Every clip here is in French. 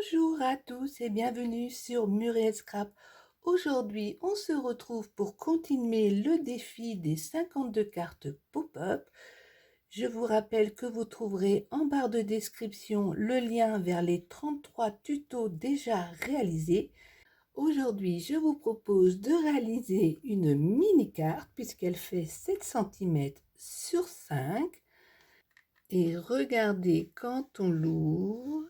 Bonjour à tous et bienvenue sur Muriel Scrap. Aujourd'hui, on se retrouve pour continuer le défi des 52 cartes pop-up. Je vous rappelle que vous trouverez en barre de description le lien vers les 33 tutos déjà réalisés. Aujourd'hui, je vous propose de réaliser une mini-carte puisqu'elle fait 7 cm sur 5. Et regardez quand on l'ouvre.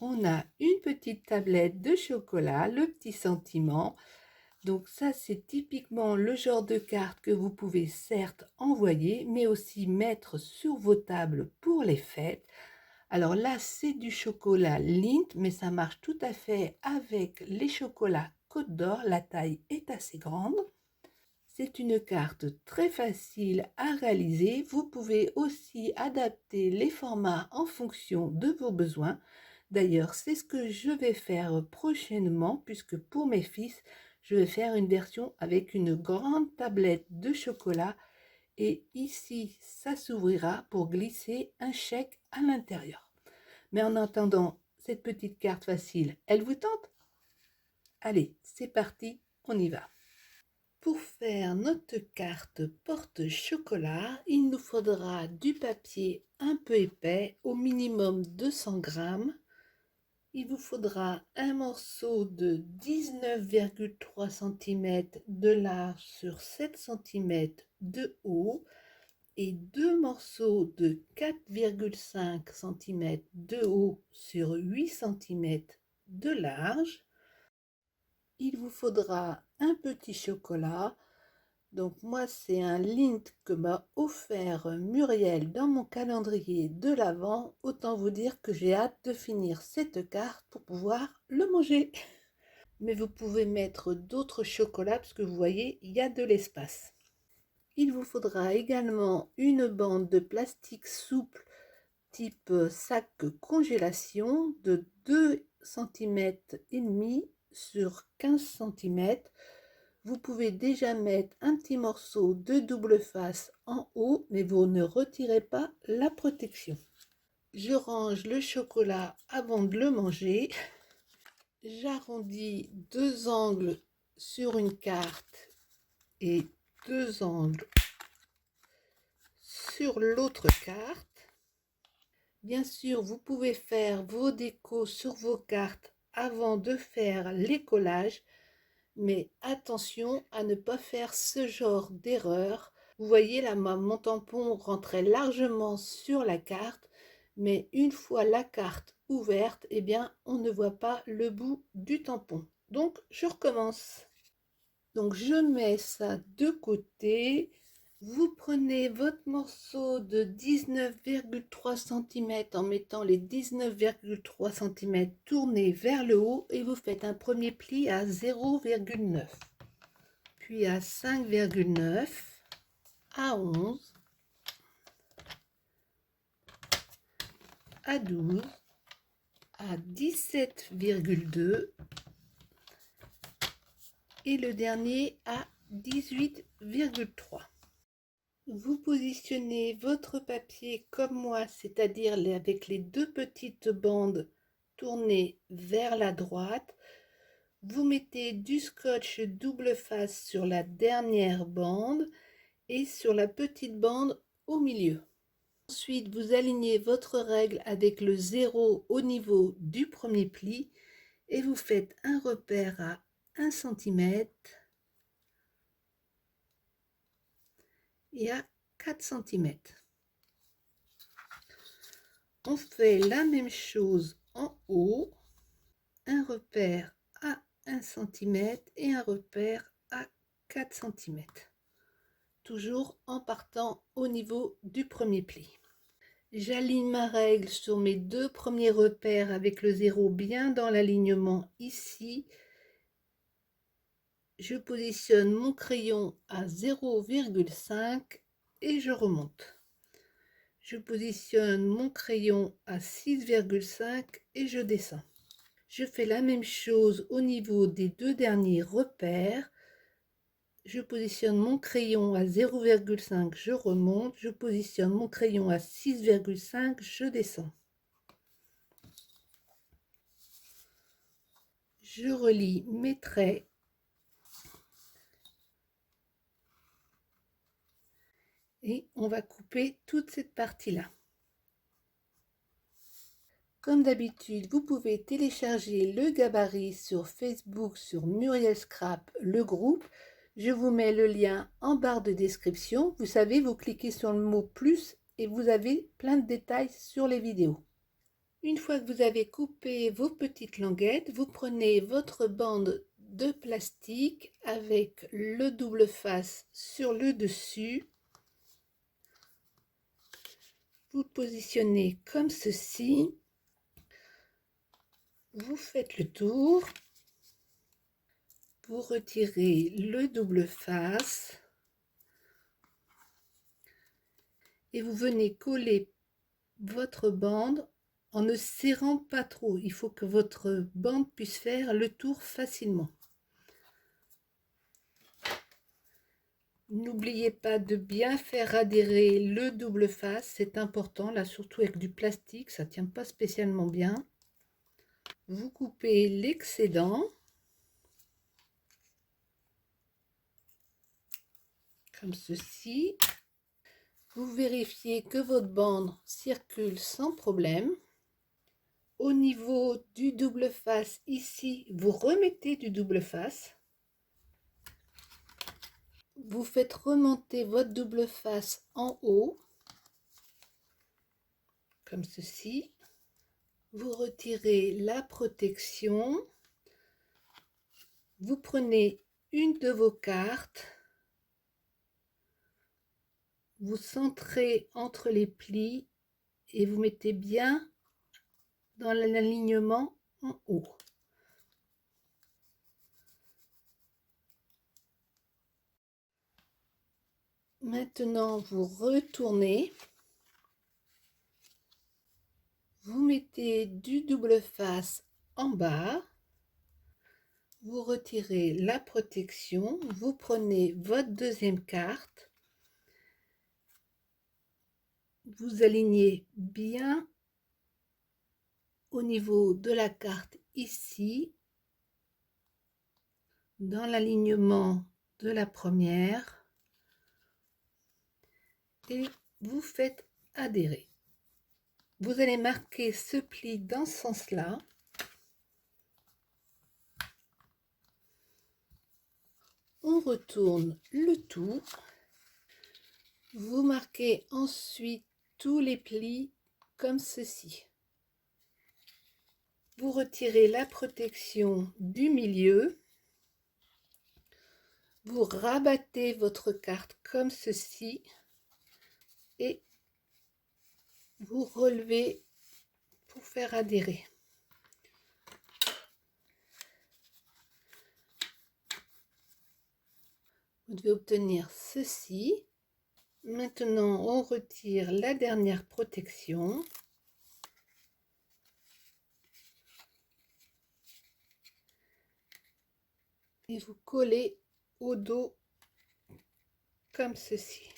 On a une petite tablette de chocolat, le petit sentiment. Donc ça, c'est typiquement le genre de carte que vous pouvez certes envoyer, mais aussi mettre sur vos tables pour les fêtes. Alors là, c'est du chocolat Lindt, mais ça marche tout à fait avec les chocolats Côte d'Or. La taille est assez grande. C'est une carte très facile à réaliser. Vous pouvez aussi adapter les formats en fonction de vos besoins. D'ailleurs, c'est ce que je vais faire prochainement, puisque pour mes fils, je vais faire une version avec une grande tablette de chocolat. Et ici, ça s'ouvrira pour glisser un chèque à l'intérieur. Mais en attendant, cette petite carte facile, elle vous tente? Allez, c'est parti, on y va. Pour faire notre carte porte-chocolat, il nous faudra du papier un peu épais, au minimum 200 grammes. Il vous faudra un morceau de 19,3 cm de large sur 7 cm de haut et deux morceaux de 4,5 cm de haut sur 8 cm de large. Il vous faudra un petit chocolat. Donc moi, c'est un Lindt que m'a offert Muriel dans mon calendrier de l'Avent. Autant vous dire que j'ai hâte de finir cette carte pour pouvoir le manger. Mais vous pouvez mettre d'autres chocolats parce que vous voyez, il y a de l'espace. Il vous faudra également une bande de plastique souple type sac congélation de 2 cm et demi sur 15 cm. Vous pouvez déjà mettre un petit morceau de double face en haut, mais vous ne retirez pas la protection. Je range le chocolat avant de le manger. J'arrondis deux angles sur une carte et deux angles sur l'autre carte. Bien sûr, vous pouvez faire vos décos sur vos cartes avant de faire les collages, mais attention à ne pas faire ce genre d'erreur. Vous voyez là, mon tampon rentrait largement sur la carte, mais une fois la carte ouverte, eh bien, on ne voit pas le bout du tampon. Donc, je recommence. Donc, je mets ça de côté. Vous prenez votre morceau de 19,3 cm en mettant les 19,3 cm tournés vers le haut et vous faites un premier pli à 0,9, puis à 5,9, à 11, à 12, à 17,2 et le dernier à 18,3. Vous positionnez votre papier comme moi, c'est-à-dire avec les deux petites bandes tournées vers la droite. Vous mettez du scotch double face sur la dernière bande et sur la petite bande au milieu. Ensuite, vous alignez votre règle avec le 0 au niveau du premier pli et vous faites un repère à 1 cm et à 4 cm. On fait la même chose en haut, un repère à 1 cm et un repère à 4 cm. Toujours en partant au niveau du premier pli. J'aligne ma règle sur mes deux premiers repères avec le 0 bien dans l'alignement ici. Je positionne mon crayon à 0,5 et je remonte. Je positionne mon crayon à 6,5 et je descends. Je fais la même chose au niveau des deux derniers repères. Je positionne mon crayon à 0,5, je remonte. Je positionne mon crayon à 6,5, je descends. Je relie mes traits et on va couper toute cette partie-là. Comme d'habitude, vous pouvez télécharger le gabarit sur Facebook, sur Muriel Scrap, le groupe. Je vous mets le lien en barre de description. Vous savez, vous cliquez sur le mot plus et vous avez plein de détails sur les vidéos. Une fois que vous avez coupé vos petites languettes, vous prenez votre bande de plastique avec le double face sur le dessus. Vous positionnez comme ceci. Vous faites le tour. Vous retirez le double face. Et vous venez coller votre bande en ne serrant pas trop. Il faut que votre bande puisse faire le tour facilement. N'oubliez pas de bien faire adhérer le double face, c'est important, là surtout avec du plastique, ça ne tient pas spécialement bien. Vous coupez l'excédent, comme ceci. Vous vérifiez que votre bande circule sans problème. Au niveau du double face, ici, vous remettez du double face. Vous faites remonter votre double face en haut, comme ceci. Vous retirez la protection. Vous prenez une de vos cartes. Vous centrez entre les plis et vous mettez bien dans l'alignement en haut. Maintenant, vous retournez. Vous mettez du double face en bas. Vous retirez la protection. Vous prenez votre deuxième carte. Vous alignez bien au niveau de la carte ici, dans l'alignement de la première, et vous faites adhérer. Vous allez marquer ce pli dans ce sens-là. On retourne le tout. Vous marquez ensuite tous les plis comme ceci. Vous retirez la protection du milieu. Vous rabattez votre carte comme ceci et vous relevez pour faire adhérer. Vous devez obtenir ceci. Maintenant, on retire la dernière protection. Et vous collez au dos comme ceci.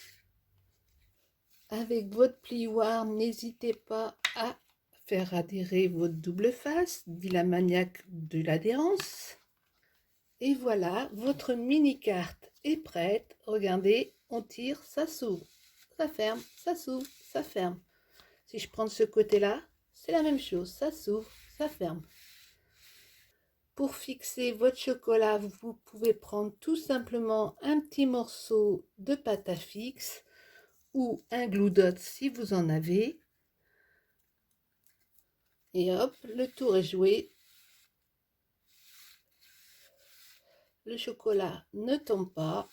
Avec votre plioir, n'hésitez pas à faire adhérer votre double face, dit la maniaque de l'adhérence. Et voilà, votre mini carte est prête. Regardez, on tire, ça s'ouvre, ça ferme, ça s'ouvre, ça ferme. Si je prends de ce côté-là, c'est la même chose, ça s'ouvre, ça ferme. Pour fixer votre chocolat, vous pouvez prendre tout simplement un petit morceau de pâte à fixe ou un glue dot si vous en avez. Et hop, le tour est joué. Le chocolat ne tombe pas.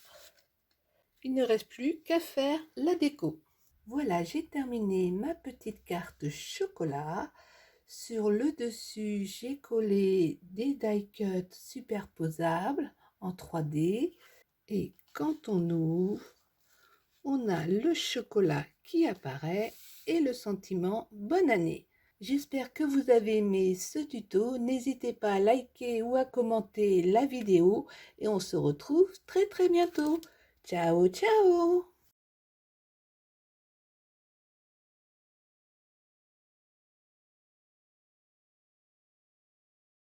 Il ne reste plus qu'à faire la déco. Voilà, j'ai terminé ma petite carte chocolat. Sur le dessus, j'ai collé des die cuts superposables en 3D. Et quand on ouvre, on a le chocolat qui apparaît et le sentiment bonne année. J'espère que vous avez aimé ce tuto. N'hésitez pas à liker ou à commenter la vidéo et on se retrouve très bientôt. Ciao, ciao!